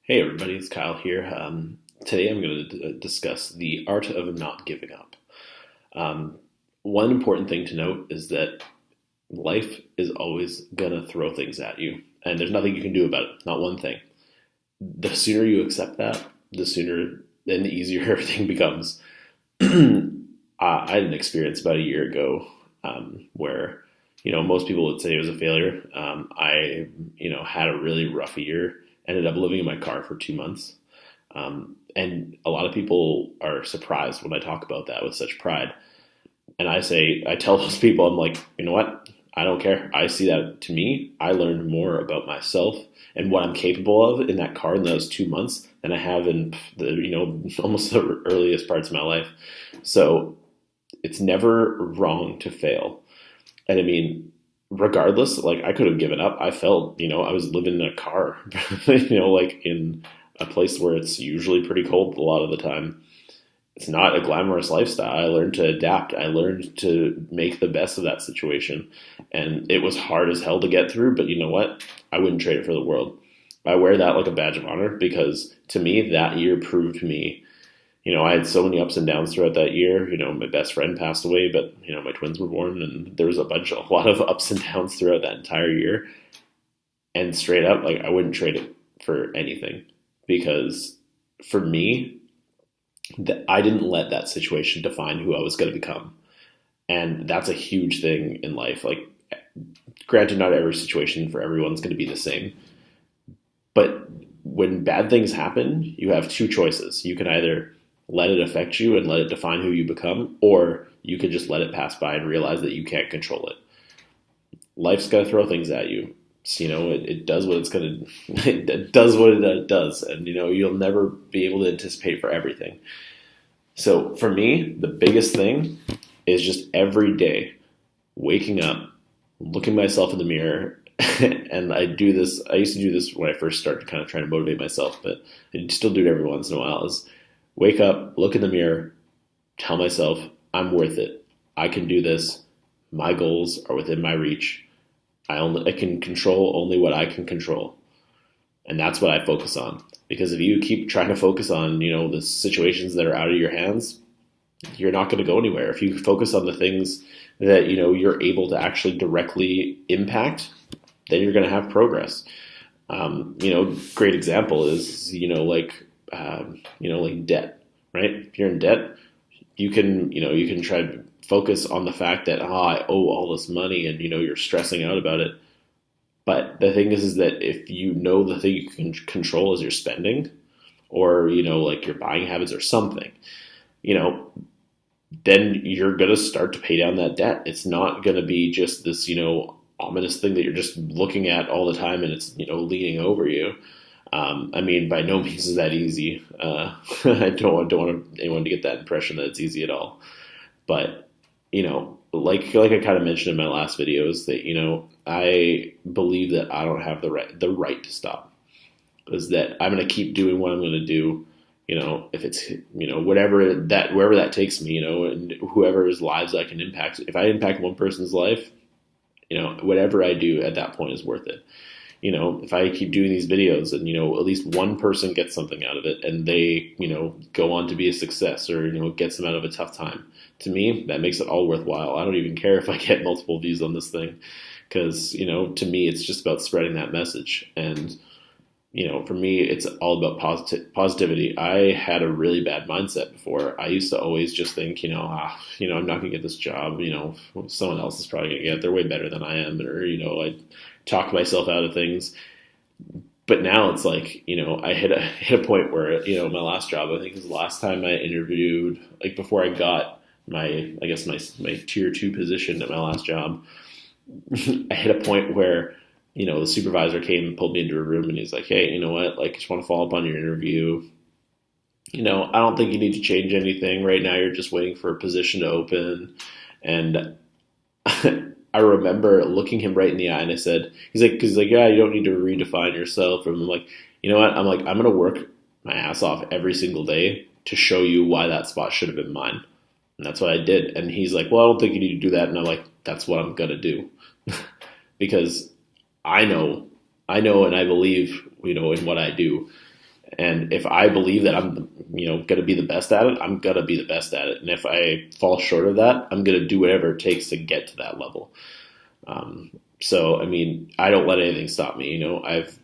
Hey everybody, it's Kyle here. Today I'm going to discuss the art of not giving up. One important thing to note is that life is always going to throw things at you, and there's nothing you can do about it, not one thing. The sooner you accept that, the sooner and the easier everything becomes. I had an experience about a year ago where, most people would say it was a failure. I had a really rough year, ended up living in my car for 2 months. And a lot of people are surprised when I talk about that with such pride. And I tell those people, I'm like, you know what? I don't care. I see that to me, I learned more about myself and what I'm capable of in that car in those 2 months than I have in almost the earliest parts of my life. So it's never wrong to fail. And I mean, regardless, like I could have given up. I felt, I was living in a car, like in a place where it's usually pretty cold a lot of the time. It's not a glamorous lifestyle. I learned to adapt. I learned to make the best of that situation. And it was hard as hell to get through, but you know what? I wouldn't trade it for the world. I wear that like a badge of honor because to me, that year proved me. I had so many ups and downs throughout that year. My best friend passed away, but, my twins were born, and there was a lot of ups and downs throughout that entire year. And straight up, like, I wouldn't trade it for anything because for me, I didn't let that situation define who I was going to become. And that's a huge thing in life. Like, granted, not every situation for everyone's going to be the same. But when bad things happen, you have two choices. You can either let it affect you and let it define who you become, or you can just let it pass by and realize that you can't control it. Life's going to throw things at you. So, it does what it's going to, it does what it does. And, you'll never be able to anticipate for everything. So for me, the biggest thing is just every day waking up, looking myself in the mirror. And I used to do this when I first started kind of trying to motivate myself, but I still do it every once in a while, is wake up, look in the mirror, tell myself, I'm worth it. I can do this. My goals are within my reach. I can control only what I can control. And that's what I focus on. Because if you keep trying to focus on, the situations that are out of your hands, you're not going to go anywhere. If you focus on the things that, you're able to actually directly impact, then you're going to have progress. Great example is, like debt, right? If you're in debt, you can try to focus on the fact that, I owe all this money and, you're stressing out about it. But the thing is that if the thing you can control is your spending or, like your buying habits or something, then you're going to start to pay down that debt. It's not going to be just this, ominous thing that you're just looking at all the time and it's, leaning over you. By no means is that easy. I don't want anyone to get that impression that it's easy at all. But, like I kind of mentioned in my last videos that, I believe that I don't have the right to stop. Is that I'm going to keep doing what I'm going to do, if it's, wherever that takes me, and whoever's lives I can impact. If I impact one person's life, whatever I do at that point is worth it. If I keep doing these videos and, at least one person gets something out of it and they, go on to be a success or, gets them out of a tough time, to me, that makes it all worthwhile. I don't even care if I get multiple views on this thing because, to me, it's just about spreading that message. And, for me, it's all about positivity. I had a really bad mindset before. I used to always just think, I'm not going to get this job. Someone else is probably going to get it. They're way better than I am. Or, I talk myself out of things. But now it's like, I hit a point where, my last job, I think was the last time I interviewed, like before I got my tier 2 position at my last job, I hit a point where, the supervisor came and pulled me into a room and he's like, hey, you know what? Like, just want to follow up on your interview. I don't think you need to change anything right now. You're just waiting for a position to open. And I remember looking him right in the eye and I said, he's like, yeah, you don't need to redefine yourself. And I'm like, you know what? I'm going to work my ass off every single day to show you why that spot should have been mine. And that's what I did. And he's like, well, I don't think you need to do that. And I'm like, that's what I'm going to do. Because I know, and I believe, in what I do. And if I believe that I'm, going to be the best at it, I'm going to be the best at it. And if I fall short of that, I'm going to do whatever it takes to get to that level. So, I mean, I don't let anything stop me. I've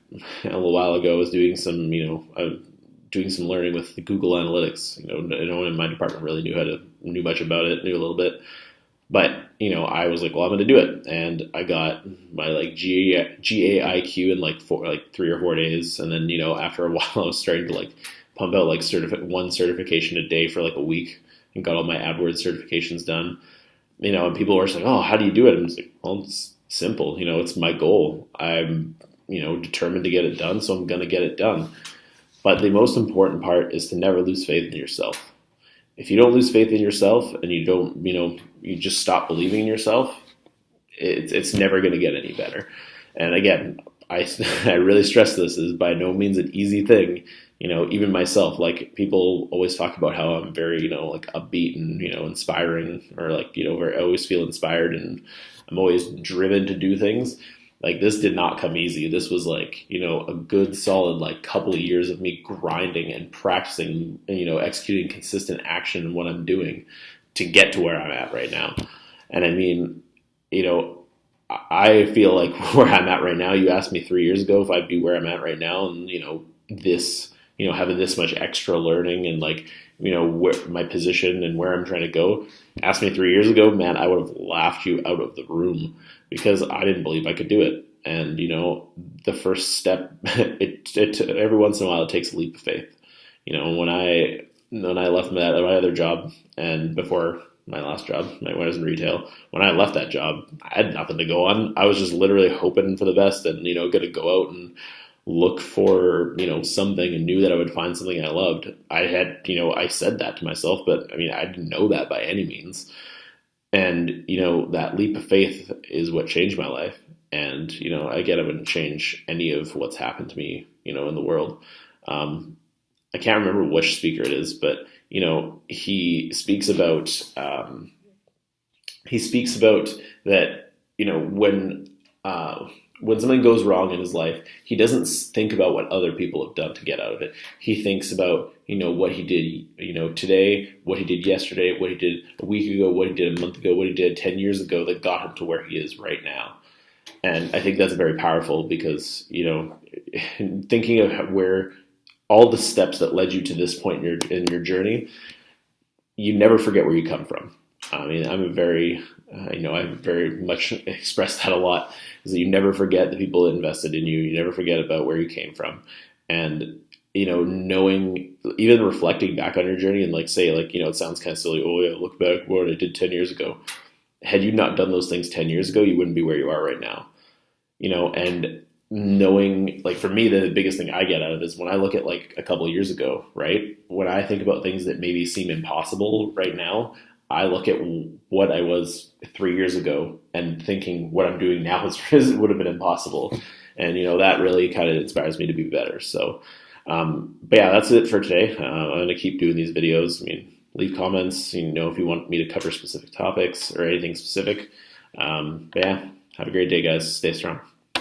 a little while ago I was doing some, doing some learning with the Google Analytics. No one in my department really knew much about it, knew a little bit. But, I was like, well, I'm going to do it. And I got my GAIQ in like 3 or 4 days. And then, after a while, I was starting to like pump out like one certification a day for like a week and got all my AdWords certifications done. And people were like, oh, how do you do it? I'm just like, well, it's simple. It's my goal. I'm, determined to get it done. So I'm going to get it done. But the most important part is to never lose faith in yourself. If you don't lose faith in yourself and you don't, you just stop believing in yourself, it's never going to get any better. And again, I really stress this is by no means an easy thing. Even myself, like people always talk about how I'm very, like upbeat and, inspiring, or like, where I always feel inspired and I'm always driven to do things. Like this did not come easy. This was like, a good solid like couple of years of me grinding and practicing and, executing consistent action in what I'm doing to get to where I'm at right now. And I mean, I feel like where I'm at right now, you asked me 3 years ago if I'd be where I'm at right now and, this, having this much extra learning and like, where my position and where I'm trying to go. Asked me 3 years ago, man, I would have laughed you out of the room because I didn't believe I could do it. And, the first step, it every once in a while, it takes a leap of faith. When I left my other job and before my last job, when I was in retail, when I left that job, I had nothing to go on. I was just literally hoping for the best and, going to go out and look for, something and knew that I would find something I loved. I had, I said that to myself, but I mean, I didn't know that by any means. And, that leap of faith is what changed my life. And, again, I wouldn't change any of what's happened to me, in the world. I can't remember which speaker it is, but, he speaks about that, when something goes wrong in his life, he doesn't think about what other people have done to get out of it. He thinks about, what he did, today, what he did yesterday, what he did a week ago, what he did a month ago, what he did 10 years ago that got him to where he is right now. And I think that's very powerful because, thinking of where all the steps that led you to this point in your journey, you never forget where you come from. I mean, I've very much expressed that a lot, is that you never forget the people that invested in you. You never forget about where you came from. And, knowing, even reflecting back on your journey and it sounds kind of silly. Oh yeah, look back what I did 10 years ago. Had you not done those things 10 years ago, you wouldn't be where you are right now. And knowing, like for me, the biggest thing I get out of it is when I look at like a couple of years ago, right? When I think about things that maybe seem impossible right now, I look at what I was 3 years ago and thinking what I'm doing now would have been impossible. And, that really kind of inspires me to be better. So, but yeah, that's it for today. I'm going to keep doing these videos. I mean, leave comments, if you want me to cover specific topics or anything specific. But yeah, have a great day, guys. Stay strong.